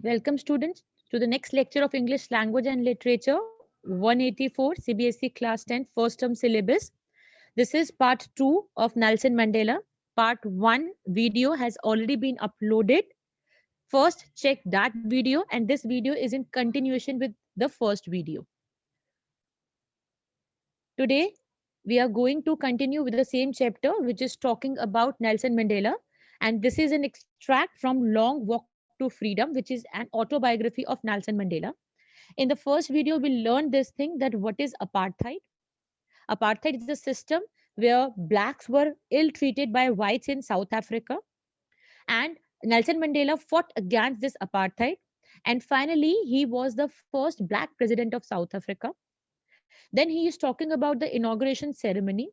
Welcome students to the next lecture of English Language and Literature 184 CBSE Class 10 First Term Syllabus. This is part 2 of Nelson Mandela. Part 1 video has already been uploaded. First check that video, and this video is in continuation with the first video. Today we are going to continue with the same chapter, which is talking about Nelson Mandela, and this is an extract from Long Walk to Freedom, which is an autobiography of Nelson Mandela. In the first video, we learned this thing, that what is apartheid. Apartheid is a system where blacks were ill treated by whites in South Africa, and Nelson Mandela fought against this apartheid, and finally he was the first black president of South Africa. Then he is talking about the inauguration ceremony.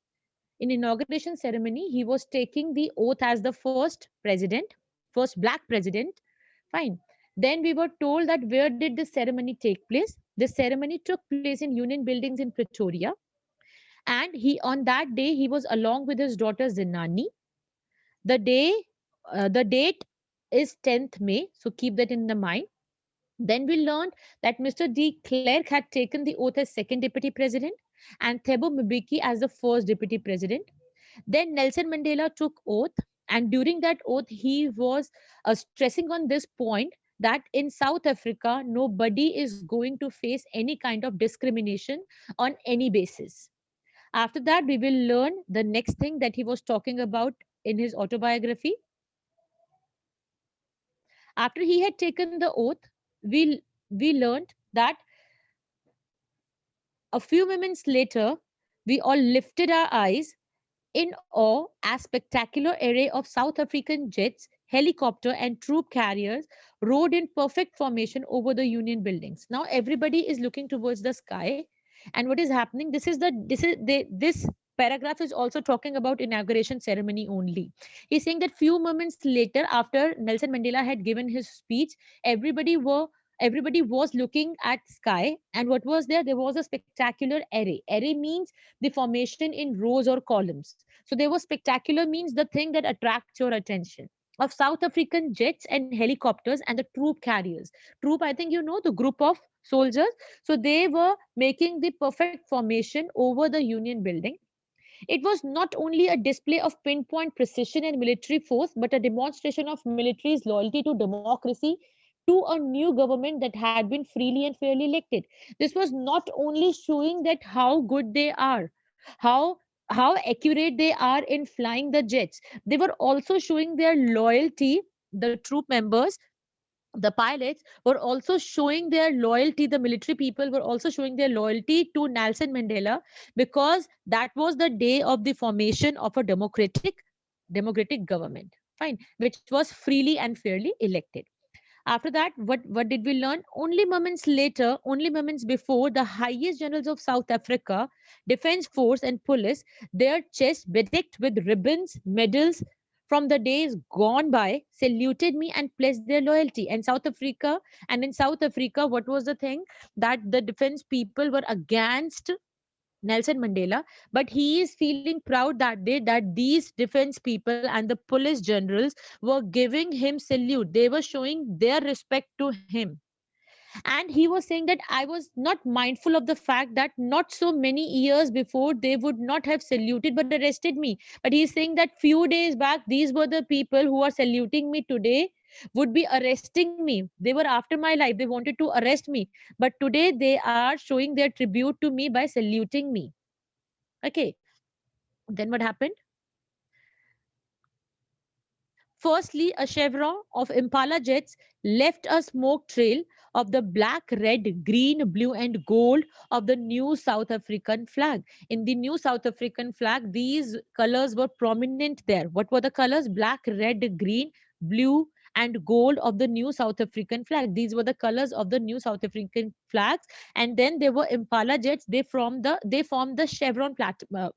In inauguration ceremony, he was taking the oath as the first president, first black president. Fine. Then we were told that where did this ceremony take place? This ceremony took place in Union Buildings in Pretoria, and he on that day he was along with his daughter Zinani. The day, the date is 10th May, so keep that in the mind. Then we learned that Mr. de Klerk had taken the oath as second deputy president and Thabo Mbeki as the first deputy president. Then Nelson Mandela took oath, and during that oath, he was stressing on this point that in South Africa, nobody is going to face any kind of discrimination on any basis. After that, we will learn the next thing that he was talking about in his autobiography. After he had taken the oath, we learned that a few moments later, we all lifted our eyes in awe as spectacular array of South African jets, helicopter and troop carriers rode in perfect formation over the Union buildings. Now everybody is looking towards the sky, and what is happening? This paragraph is also talking about inauguration ceremony only. He's saying that few moments later, after Nelson Mandela had given his speech, everybody were everybody was looking at sky, and what was there? There was a spectacular array. Array means the formation in rows or columns. So there was spectacular means the thing that attracts your attention, of South African jets and helicopters and the troop carriers. Troop, I think you know, the group of soldiers. So they were making the perfect formation over the Union building. It was not only a display of pinpoint precision and military force, but a demonstration of military's loyalty to democracy, to a new government that had been freely and fairly elected. This was not only showing that how good they are, how accurate they are in flying the jets. They were also showing their loyalty. The troop members, the pilots, were also showing their loyalty. The military people were also showing their loyalty to Nelson Mandela, because that was the day of the formation of a democratic government, fine, which was freely and fairly elected. After that, what did we learn? Only moments later, only moments before, the highest generals of South Africa, defense force and police, their chests bedecked with ribbons, medals from the days gone by, saluted me and pledged their loyalty. And South Africa, and in South Africa, what was the thing? That the defense people were against Nelson Mandela, but he is feeling proud that day that these defense people and the police generals were giving him salute. They were showing their respect to him. And he was saying that I was not mindful of the fact that not so many years before they would not have saluted but arrested me. But he's saying that few days back, these were the people who are saluting me today would be arresting me. They were after my life. They wanted to arrest me. But today they are showing their tribute to me by saluting me. Okay. Then what happened? Firstly, a chevron of Impala jets left a smoke trail of the black, red, green, blue, and gold of the new South African flag. In the new South African flag, these colors were prominent there. What were the colors? Black, red, green, blue, and gold of the new South African flag. These were the colors of the new South African flags. And then there were Impala jets. They formed the chevron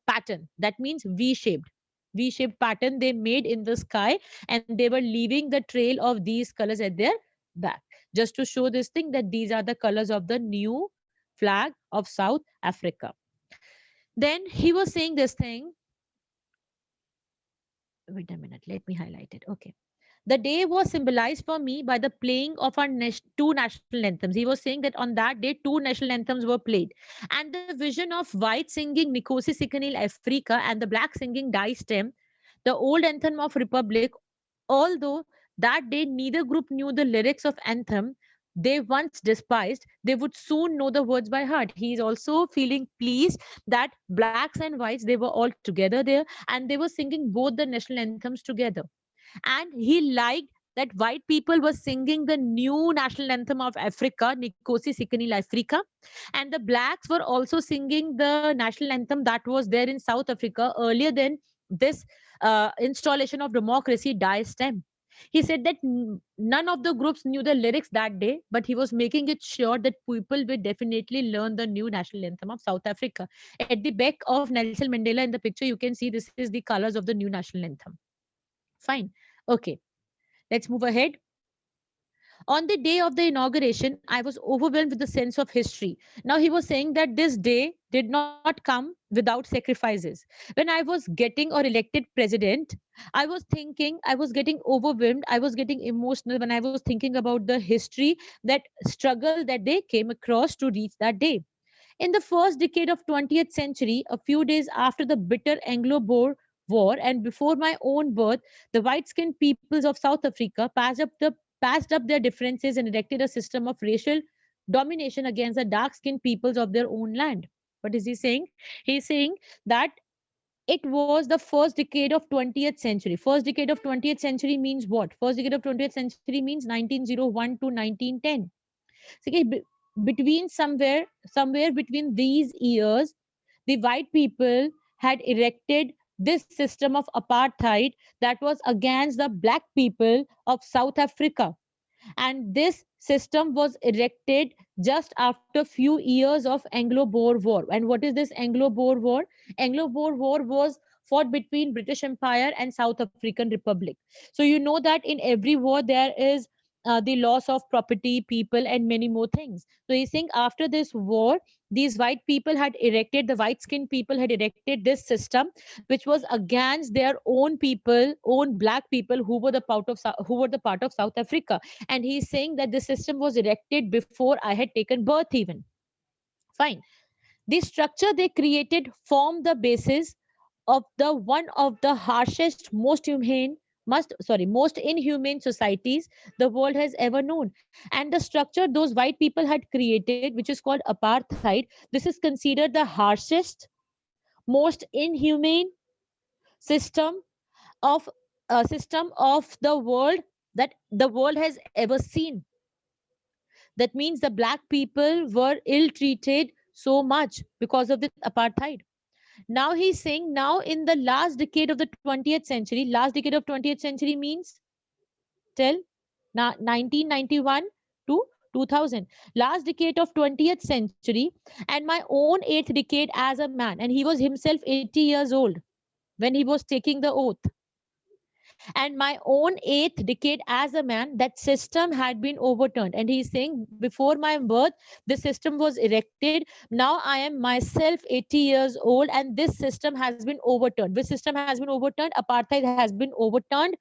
pattern. That means V-shaped pattern they made in the sky, and they were leaving the trail of these colors at their back, just to show this thing that these are the colors of the new flag of South Africa. Then he was saying this thing. Wait a minute, let me highlight it. Okay. The day was symbolized for me by the playing of our two national anthems. He was saying that on that day, two national anthems were played. And the vision of white singing Nikosi Sikanil Africa and the black singing Die Stem, the old anthem of Republic, although that day neither group knew the lyrics of anthem they once despised, they would soon know the words by heart. He is also feeling pleased that blacks and whites, they were all together there and they were singing both the national anthems together. And he liked that white people were singing the new national anthem of Africa, Nikosi Sikanil Africa, and the blacks were also singing the national anthem that was there in South Africa earlier than this installation of democracy, Die Stem. He said that none of the groups knew the lyrics that day, but he was making it sure that people will definitely learn the new national anthem of South Africa. At the back of Nelson Mandela in the picture, you can see this is the colors of the new national anthem. Fine. Okay, let's move ahead. On the day of the inauguration, I was overwhelmed with the sense of history. Now, he was saying that this day did not come without sacrifices. When I was getting or elected president, I was thinking, I was getting overwhelmed, I was getting emotional when I was thinking about the history, that struggle that they came across to reach that day. In the first decade of 20th century, a few days after the bitter Anglo-Boer War and before my own birth, the white-skinned peoples of South Africa passed up their differences and erected a system of racial domination against the dark-skinned peoples of their own land. What is he saying? He's saying that it was the first decade of 20th century. First decade of 20th century means what? First decade of 20th century means 1901 to 1910. So, okay, between somewhere between these years, the white people had erected this system of apartheid that was against the black people of South Africa, and this system was erected just after few years of Anglo-Boer War. And what is this Anglo-Boer War? Anglo-Boer War was fought between British Empire and South African Republic. So you know that in every war there is the loss of property, people, and many more things. So he's saying after this war, these white people had erected, the white skinned people had erected this system, which was against their own people, own black people who were who were the part of South Africa. And he's saying that the system was erected before I had taken birth even. Fine. The structure they created formed the basis of the one of the harshest, most inhumane societies the world has ever known. And the structure those white people had created, which is called apartheid, this is considered the harshest, most inhumane system of the world that the world has ever seen. That means the black people were ill treated so much because of this apartheid. Now he's saying now in the last decade of the 20th century, last decade of 20th century means till 1991 to 2000, last decade of 20th century, and my own eighth decade as a man, and he was himself 80 years old when he was taking the oath, and my own eighth decade as a man, that system had been overturned. And he's saying before my birth the system was erected, now I am myself 80 years old and this system has been overturned. This system has been overturned, apartheid has been overturned.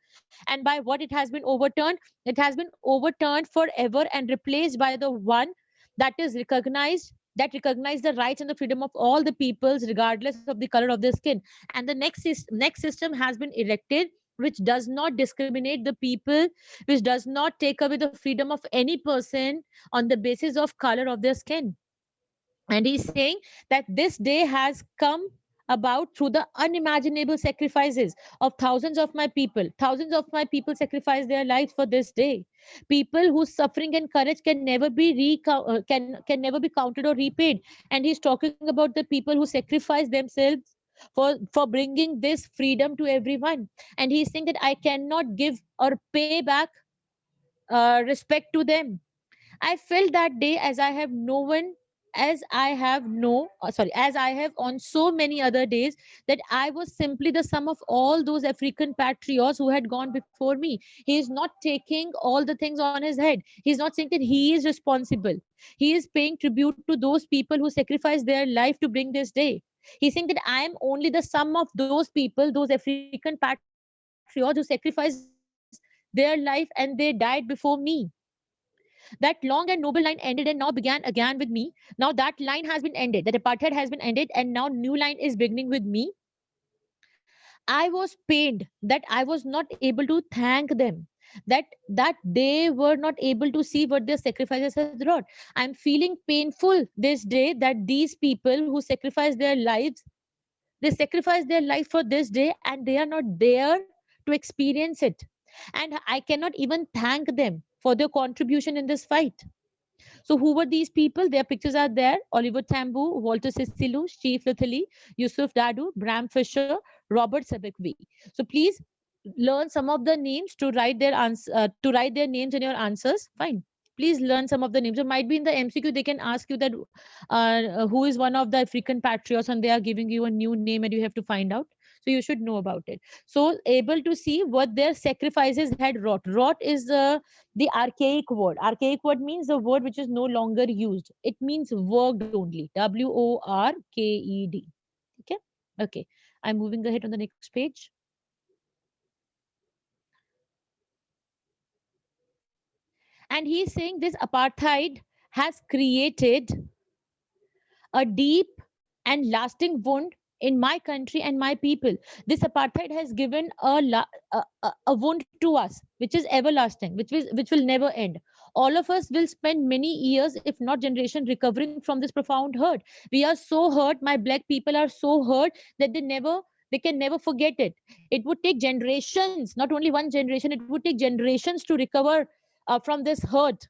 And by what it has been overturned? It has been overturned forever and replaced by the one that is recognized, that recognize the rights and the freedom of all the peoples regardless of the color of their skin. And the next system has been erected, which does not discriminate the people, which does not take away the freedom of any person on the basis of color of their skin. And he's saying that this day has come about through the unimaginable sacrifices of thousands of my people. Thousands of my people sacrifice their lives for this day. People whose suffering and courage can never be can never be counted or repaid. And he's talking about the people who sacrifice themselves for bringing this freedom to everyone. And he's saying that I cannot give or pay back respect to them. I felt that day as I have no one, as I have no, as I have on so many other days, that I was simply the sum of all those African patriots who had gone before me. He is not taking all the things on his head. He's not saying that he is responsible. He is paying tribute to those people who sacrificed their life to bring this day. He's saying that I am only the sum of those people, those African patriots who sacrificed their lives their life and they died before me. That long and noble line ended and now began again with me. Now that line has been ended. That apartheid has been ended and now new line is beginning with me. I was pained that I was not able to thank them, that they were not able to see what their sacrifices has wrought. I'm feeling painful this day that these people who sacrifice their lives, they sacrifice their life for this day and they are not there to experience it. And I cannot even thank them for their contribution in this fight. So who were these people? Their pictures are there. Oliver Tambo, Walter Sisulu, Chief Lithali, Yusuf Dadu, Bram Fisher, Robert Sabekvi. So please learn some of the names to write their to write their names in your answers. Fine. Please learn some of the names. It might be in the MCQ. They can ask you that who is one of the African patriots, and they are giving you a new name, and you have to find out. So you should know about it. So able to see what their sacrifices had wrought. Wrought is the archaic word. Archaic word means a word which is no longer used. It means worked only. WORKED. Okay. Okay. I'm moving ahead on the next page. And he's saying this apartheid has created a deep and lasting wound in my country and my people. This apartheid has given a wound to us, which is everlasting, which will never end. All of us will spend many years, if not generation, recovering from this profound hurt. We are so hurt. My black people are so hurt that they can never forget it. It would take generations, not only one generation. It would take generations to recover from this hurt.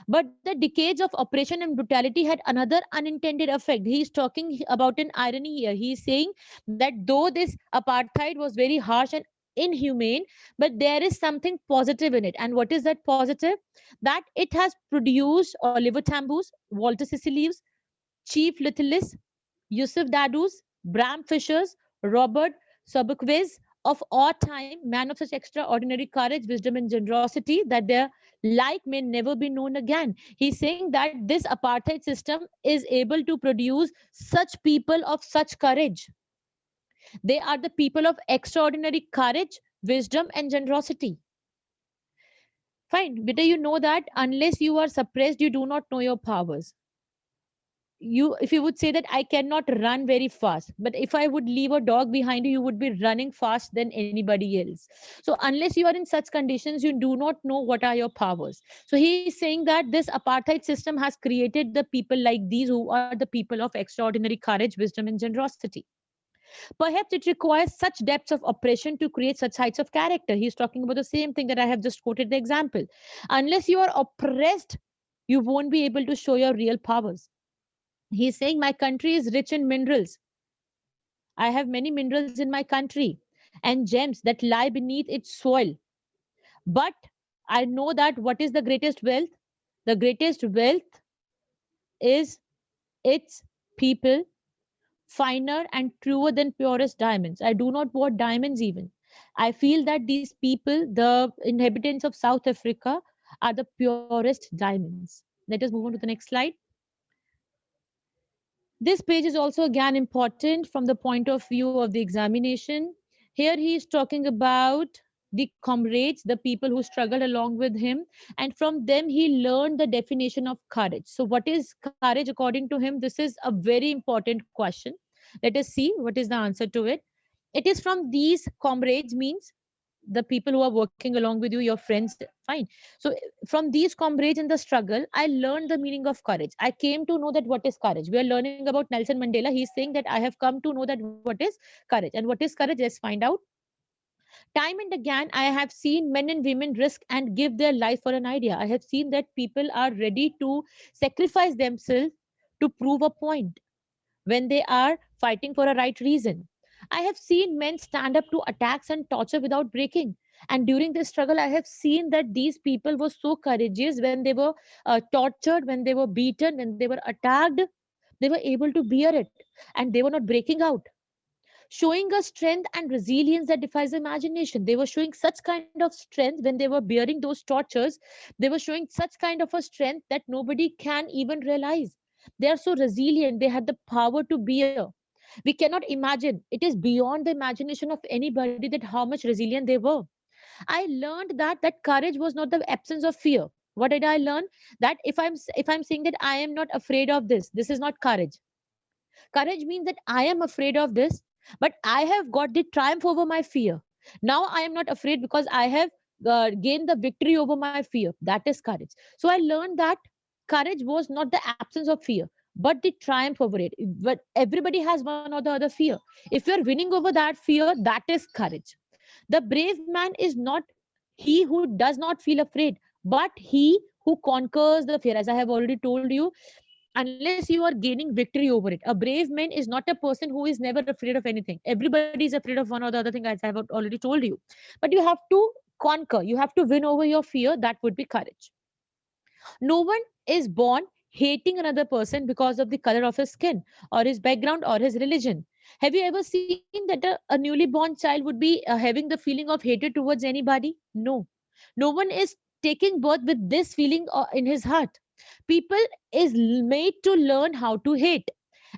But the decades of oppression and brutality had another unintended effect. He is talking about an irony here. He is saying that though this apartheid was very harsh and inhumane, but there is something positive in it. And what is that positive? That it has produced Oliver Tambo's, Walter Sisulu's, Chief Littlest, Yusuf Dadu's, Bram Fisher's, Robert Sobukwe's of all time, man of such extraordinary courage, wisdom, and generosity that their like may never be known again. He's saying that this apartheid system is able to produce such people of such courage. They are the people of extraordinary courage, wisdom, and generosity. Fine, better you know that unless you are suppressed, you do not know your powers. You, if you would say that I cannot run very fast, but if I would leave a dog behind you, you would be running fast than anybody else. So unless you are in such conditions, you do not know what are your powers. So he is saying that this apartheid system has created the people like these who are the people of extraordinary courage, wisdom, and generosity. Perhaps it requires such depths of oppression to create such heights of character. He's talking about the same thing that I have just quoted the example. Unless you are oppressed, you won't be able to show your real powers. He's saying my country is rich in minerals. I have many minerals in my country and gems that lie beneath its soil. But I know that what is the greatest wealth? The greatest wealth is its people, finer and truer than purest diamonds. I do not want diamonds even. I feel that these people, the inhabitants of South Africa, are the purest diamonds. Let us move on to the next slide. This page is also again important from the point of view of the examination. Here he is talking about the comrades, the people who struggled along with him, and from them he learned the definition of courage. So, what is courage according to him? This is a very important question. Let us see what is the answer to it. It is from these comrades, means the people who are working along with you, your friends, fine. So from these comrades in the struggle, I learned the meaning of courage. I came to know that what is courage. We are learning about Nelson Mandela. He's saying that I have come to know that what is courage. And what is courage? Let's find out. Time and again, I have seen men and women risk and give their life for an idea. I have seen that people are ready to sacrifice themselves to prove a point when they are fighting for a right reason. I have seen men stand up to attacks and torture without breaking. And during this struggle, I have seen that these people were so courageous when they were tortured, when they were beaten, when they were attacked, they were able to bear it and they were not breaking out, showing a strength and resilience that defies imagination. They were showing such kind of strength when they were bearing those tortures. They were showing such kind of a strength that nobody can even realize. They are so resilient. They had the power to bear. We cannot imagine. It is beyond the imagination of anybody that how much resilient they were. I learned that courage was not the absence of fear. What did I learn? That if I'm saying that I am not afraid of this is not courage. Courage means that I am afraid of this, but I have got the triumph over my fear. Now I am not afraid because I have gained the victory over my fear. That is courage. So I learned that courage was not the absence of fear, but the triumph over it. But everybody has one or the other fear. If you are winning over that fear, that is courage. The brave man is not he who does not feel afraid, but he who conquers the fear. As I have already told you, unless you are gaining victory over it, a brave man is not a person who is never afraid of anything. Everybody is afraid of one or the other thing, as I have already told you. But you have to conquer, you have to win over your fear. That would be courage. No one is born hating another person because of the color of his skin or his background or his religion. Have you ever seen that a newly born child would be having the feeling of hatred towards anybody? No. No one is taking birth with this feeling in his heart. People is made to learn how to hate.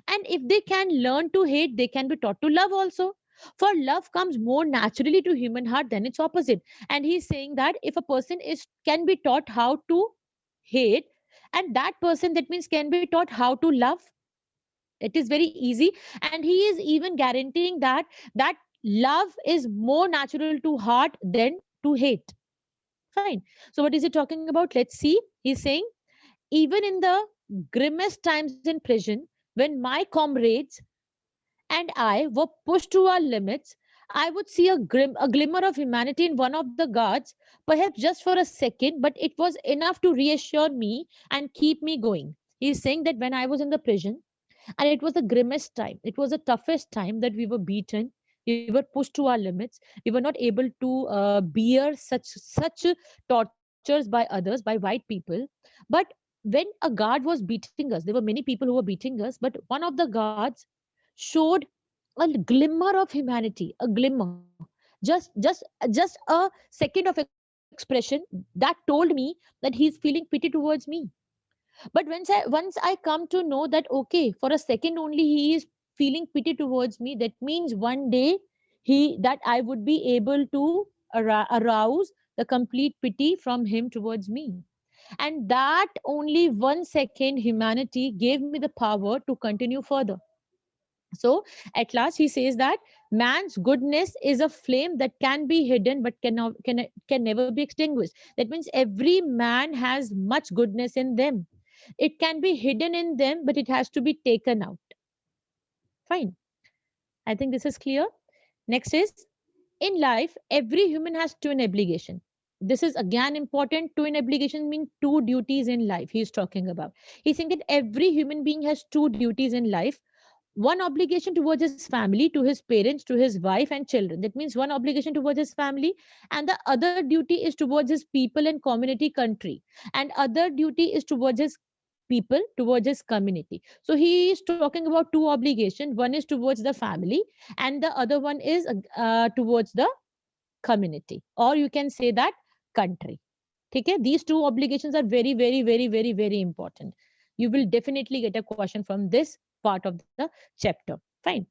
And if they can learn to hate, they can be taught to love also. For love comes more naturally to human heart than its opposite. And he's saying that if a person is can be taught how to hate, and that person, that means, can be taught how to love, it is very easy. And he is even guaranteeing that love is more natural to heart than to hate. Fine. So what is he talking about? Let's see. He's saying, even in the grimmest times in prison, when my comrades and I were pushed to our limits, I would see a glimmer of humanity in one of the guards, perhaps just for a second, but it was enough to reassure me and keep me going. He's saying that when I was in the prison, and it was the grimmest time, it was the toughest time, that we were beaten, we were pushed to our limits, we were not able to bear such tortures by others, by white people. But when a guard was beating us, there were many people who were beating us, but one of the guards showed a glimmer of humanity, a glimmer, just a second of expression that told me that he's feeling pity towards me. But once I come to know that, okay, for a second only he is feeling pity towards me, that means one day he that I would be able to arouse the complete pity from him towards me. And that only 1 second humanity gave me the power to continue further. So at last he says that man's goodness is a flame that can be hidden but can never be extinguished. That means every man has much goodness in them. It can be hidden in them, but it has to be taken out. Fine. I think this is clear. Next is, in life, every human has twin obligation. This is again important. Twin obligation means two duties in life. He's talking about. He's saying that every human being has two duties in life. One obligation towards his family, to his parents, to his wife and children. That means one obligation towards his family, and the other duty is towards his people and community, country. And other duty is towards his people, towards his community. So he is talking about two obligations. One is towards the family, and the other one is towards the community, or you can say that country. Okay, these two obligations are very, very, very, very, very important. You will definitely get a question from this part of the chapter. Fine.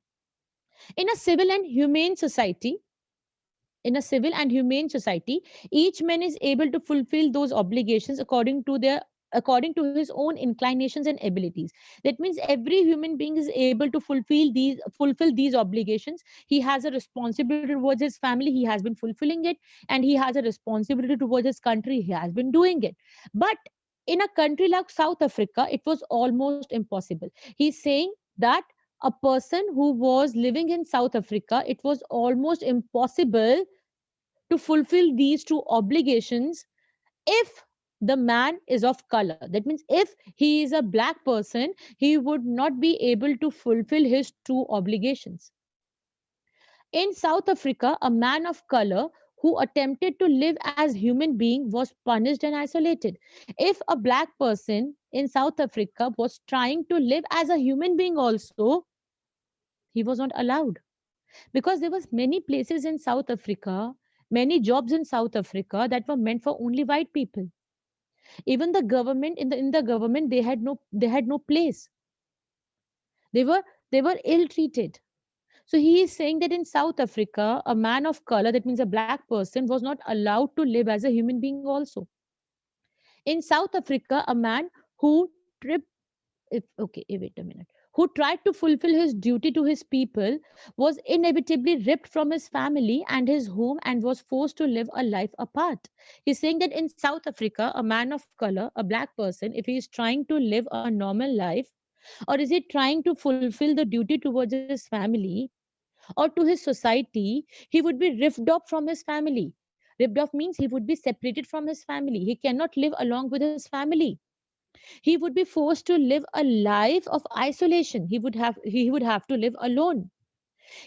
In a civil and humane society, each man is able to fulfill those obligations according to his own inclinations and abilities. That means every human being is able to fulfill these obligations. He has a responsibility towards his family, he has been fulfilling it. And he has a responsibility towards his country, he has been doing it. But in a country like South Africa, it was almost impossible. He's saying that a person who was living in South Africa, it was almost impossible to fulfill these two obligations if the man is of color. That means if he is a black person, he would not be able to fulfill his two obligations. In South Africa, a man of color who attempted to live as human being was punished and isolated. If a black person in South Africa was trying to live as a human being also, he was not allowed, because there was many places in South Africa, many jobs in South Africa that were meant for only white people. Even the government, in the government, they had no place. They were ill treated. So he is saying that in South Africa, a man of color, that means a black person, was not allowed to live as a human being also. In South Africa, a man who tripped, if okay, wait a minute, who tried to fulfill his duty to his people was inevitably ripped from his family and his home and was forced to live a life apart. He's saying that in South Africa, a man of color, a black person, if he is trying to live a normal life, or is he trying to fulfill the duty towards his family or to his society, he would be ripped off from his family. Ripped off means he would be separated from his family. He cannot live along with his family. He would be forced to live a life of isolation. He would have to live alone.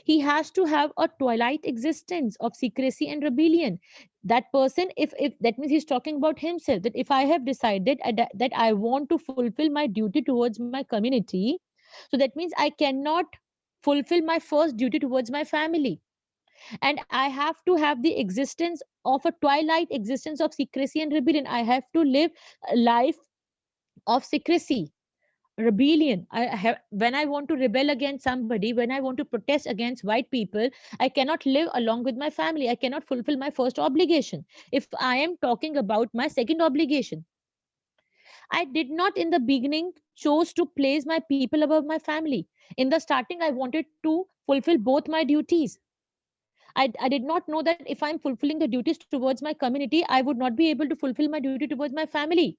He has to have a twilight existence of secrecy and rebellion. That person, if that means he's talking about himself, that if I have decided that I want to fulfill my duty towards my community, so that means I cannot fulfill my first duty towards my family, and I have to have the existence of a twilight existence of secrecy and rebellion. I have to live a life of secrecy, rebellion. I have, when I want to rebel against somebody, when I want to protest against white people, I cannot live along with my family. I cannot fulfill my first obligation. If I am talking about my second obligation, I did not in the beginning chose to place my people above my family. In the starting, I wanted to fulfill both my duties. I did not know that if I'm fulfilling the duties towards my community, I would not be able to fulfill my duty towards my family.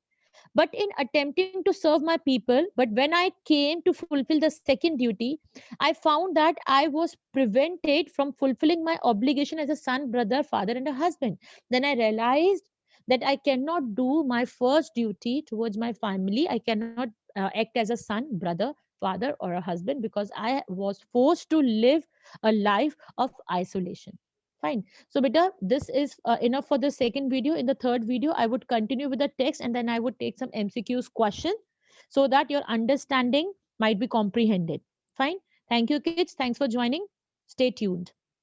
But in attempting to serve my people, but when I came to fulfill the second duty, I found that I was prevented from fulfilling my obligation as a son, brother, father, and a husband. Then I realized that I cannot do my first duty towards my family. I cannot act as a son, brother, father, or a husband, because I was forced to live a life of isolation. Fine. So, beta, this is enough for the second video. In the third video, I would continue with the text and then I would take some MCQs question so that your understanding might be comprehended. Fine. Thank you, kids. Thanks for joining. Stay tuned.